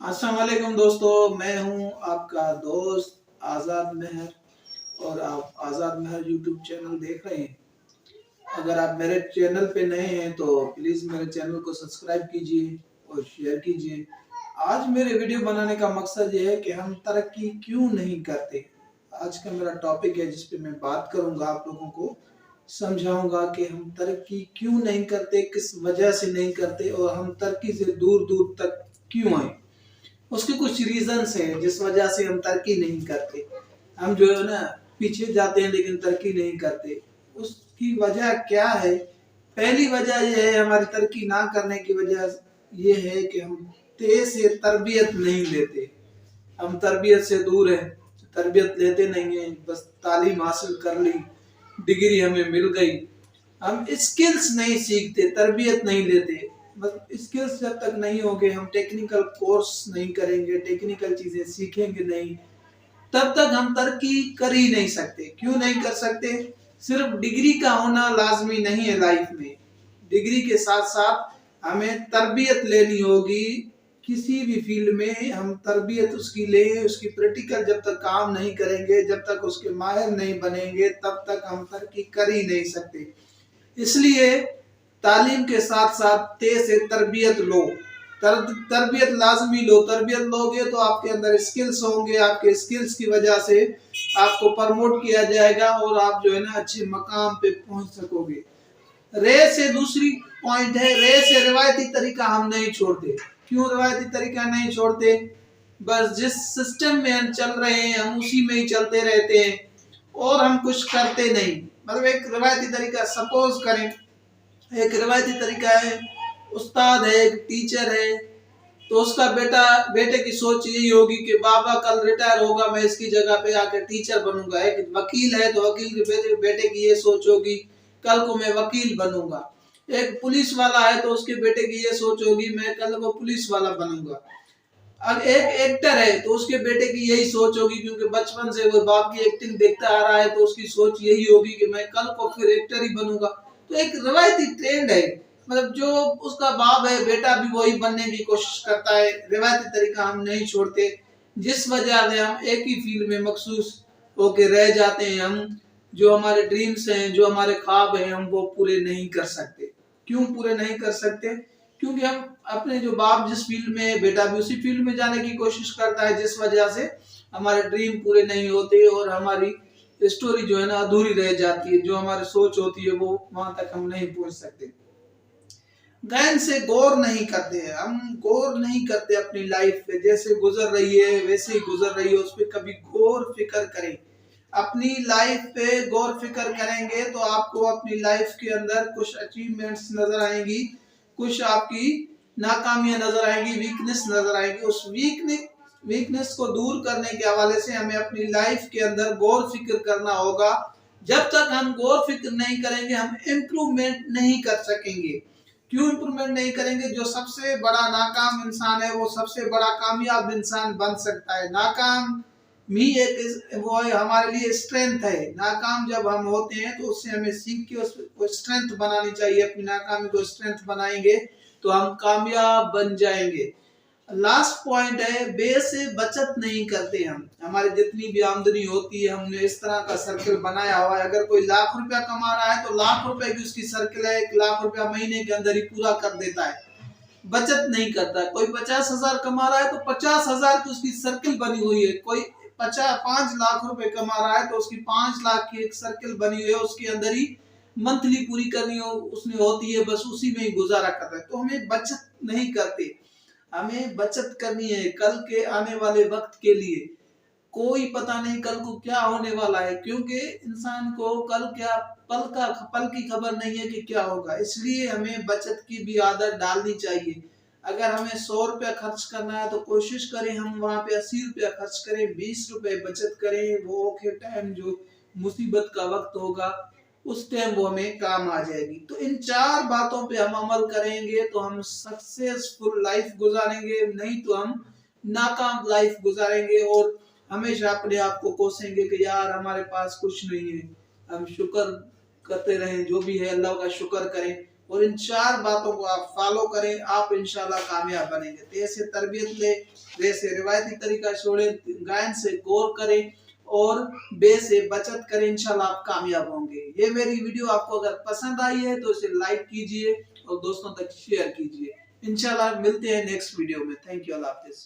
अस्सलाम वालेकुम दोस्तों, मैं हूं आपका दोस्त आज़ाद महर और आप आज़ाद महर यूट्यूब चैनल देख रहे हैं। अगर आप मेरे चैनल पे नए हैं तो प्लीज़ मेरे चैनल को सब्सक्राइब कीजिए और शेयर कीजिए। आज मेरे वीडियो बनाने का मकसद ये है कि हम तरक्की क्यों नहीं करते। आज का मेरा टॉपिक है जिस पे मैं बात करूंगा, आप लोगों को समझाऊंगा कि हम तरक्की क्यों नहीं करते, किस वजह से नहीं करते और हम तरक्की से दूर दूर तक क्यों आए। उसके कुछ रीजंस हैं जिस वजह से हम तरक्की नहीं करते। हम जो है ना पीछे जाते हैं लेकिन तरक्की नहीं करते। उसकी वजह क्या है? पहली वजह यह है, हमारी तरक्की ना करने की वजह यह है कि हम तेज से तरबियत नहीं लेते। हम तरबियत से दूर हैं, तरबियत लेते नहीं हैं। बस तालीम हासिल कर ली, डिग्री हमें मिल गई, हम स्किल्स नहीं सीखते, तरबियत नहीं लेते। मतलब स्किल्स जब तक नहीं होंगे, हम टेक्निकल कोर्स नहीं करेंगे, टेक्निकल चीजें सीखेंगे नहीं, तब तक हम तरक्की कर ही नहीं सकते। क्यों नहीं कर सकते? सिर्फ डिग्री का होना लाजमी नहीं है लाइफ में। डिग्री के साथ साथ हमें तरबियत लेनी होगी। किसी भी फील्ड में हम तरबियत उसकी लें, उसकी प्रैक्टिकल जब तक काम नहीं करेंगे, जब तक उसके माहिर नहीं बनेंगे, तब तक हम तरक्की कर ही नहीं सकते। इसलिए तालीम के साथ साथ तेज से तरबियत लो। तरबियत लाजमी लो। तरबियत लोगे तो आपके अंदर स्किल्स होंगे, आपके स्किल्स की वजह से आपको प्रमोट किया जाएगा और आप जो है ना अच्छे मकाम पे पहुंच सकोगे। रे से दूसरी पॉइंट है, रे से रिवायती तरीका हम नहीं छोड़ते। क्यों रिवायती तरीका नहीं छोड़ते? बस जिस सिस्टम में हम चल रहे हैं हम उसी में ही चलते रहते हैं और हम कुछ करते नहीं। मतलब एक रिवायती तरीका, सपोज करें एक रिवायती तरीका है, उस्ताद है, एक टीचर है, तो उसका बेटे की सोच यही होगी कि बाबा कल रिटायर होगा, मैं इसकी जगह पे आकर टीचर बनूंगा। एक वकील है तो वकील के बेटे की ये सोच होगी, कल को मैं वकील बनूंगा। एक पुलिस वाला है तो उसके बेटे की ये सोच होगी, मैं कल को पुलिस वाला बनूंगा। अब एक एक्टर है तो उसके बेटे की यही सोच होगी, क्योंकि बचपन से वो बाप की एक्टिंग देखता आ रहा है तो उसकी सोच यही होगी कि मैं कल को फिर एक्टर ही बनूंगा। तो एक रवायती ट्रेंड है, मतलब जो उसका बाप है बेटा भी वही बनने की कोशिश करता है। रवायती तरीका हम नहीं छोड़ते, जिस वजह से हम एक ही फील्ड में मखसूस होके रह जाते हैं। हम जो हमारे ड्रीम्स हैं, जो हमारे ख्वाब हैं, हम वो पूरे नहीं कर सकते। क्यों पूरे नहीं कर सकते? क्योंकि हम अपने जो बाप जिस फील्ड में है, बेटा भी उसी फील्ड में जाने की कोशिश करता है, जिस वजह से हमारे ड्रीम पूरे नहीं होते और हमारी स्टोरी जो है ना अधूरी रह जाती है। जो हमारी सोच होती है वो वहां तक हम नहीं पहुंच सकते। गहन से गौर नहीं करते हैं, हम गौर नहीं करते अपनी लाइफ पे। जैसे गुजर रही है वैसे ही गुजर रही है, उस पर कभी गौर फिक्र करें। अपनी लाइफ पे गौर फिक्र करेंगे तो आपको अपनी लाइफ के अंदर कुछ अचीवमेंट्स नजर आएंगी, कुछ आपकी नाकामियां नजर आएंगी, वीकनेस नजर आएंगी। उस वीकनेस को दूर करने के हवाले से हमें अपनी लाइफ के अंदर गौर फिक्र करना होगा। जब तक हम गौर फिक्र नहीं करेंगे हम इम्प्रूवमेंट नहीं कर सकेंगे। क्यों इम्प्रूवमेंट नहीं करेंगे? जो सबसे बड़ा नाकाम इंसान है वो सबसे बड़ा कामयाब इंसान बन सकता है। नाकाम भी एक वो हमारे लिए स्ट्रेंथ है। नाकाम जब हम होते हैं तो उससे हमें सीख के उसको स्ट्रेंथ बनानी चाहिए। अपनी नाकामी को स्ट्रेंथ बनाएंगे तो हम कामयाब बन जाएंगे। लास्ट पॉइंट है, बे से बचत नहीं करते हम। हमारी जितनी भी आमदनी होती है हमने इस तरह का सर्कल बनाया हुआ है। अगर कोई लाख रुपया कमा रहा है तो लाख रुपए की उसकी सर्कल है, 1 लाख रुपया महीने के अंदर ही पूरा कर देता है, बचत नहीं करता। कोई 50,000 कमा रहा है तो 50,000 की उसकी सर्कल बनी हुई है। कोई 5 लाख रुपए कमा रहा है तो उसकी 5 लाख की एक सर्कल बनी हुई है, उसके अंदर ही मंथली पूरी करनी हो उसने होती है, बस उसी में ही गुजारा करता है। तो हमें बचत नहीं करते। हमें बचत करनी है कल के आने वाले वक्त के लिए। कोई पता नहीं कल को क्या होने वाला है, क्योंकि इंसान को कल क्या पल की खबर नहीं है कि क्या होगा। इसलिए हमें बचत की भी आदत डालनी चाहिए। अगर हमें 100 रुपया खर्च करना है तो कोशिश करें हम वहां पे 80 रुपया खर्च करें, 20 रुपए बचत करें। वो के टाइम जो मुसीबत का वक्त होगा उस टाइम वो हमें काम आ जाएगी। तो इन 4 बातों पे हम अमल करेंगे तो हम सक्सेसफुल लाइफ गुजारेंगे, नहीं तो हम नाकाम लाइफ गुजारेंगे और हमेशा अपने आप को कोसेंगे कि यार हमारे पास कुछ नहीं है। हम शुक्र करते रहें, जो भी है अल्लाह का शुक्र करें। और इन 4 बातों को आप फॉलो करें, आप इंशाल्लाह कामयाब बनेंगे। ते से तरबियत ले, रे से रिवायती तरीका छोड़े, गायन से गौर करें और बे से बचत करें, इंशाल्लाह आप कामयाब होंगे। ये मेरी वीडियो आपको अगर पसंद आई है तो इसे लाइक कीजिए और दोस्तों तक शेयर कीजिए। इंशाल्लाह मिलते हैं नेक्स्ट वीडियो में। Thank you, Allah Hafiz.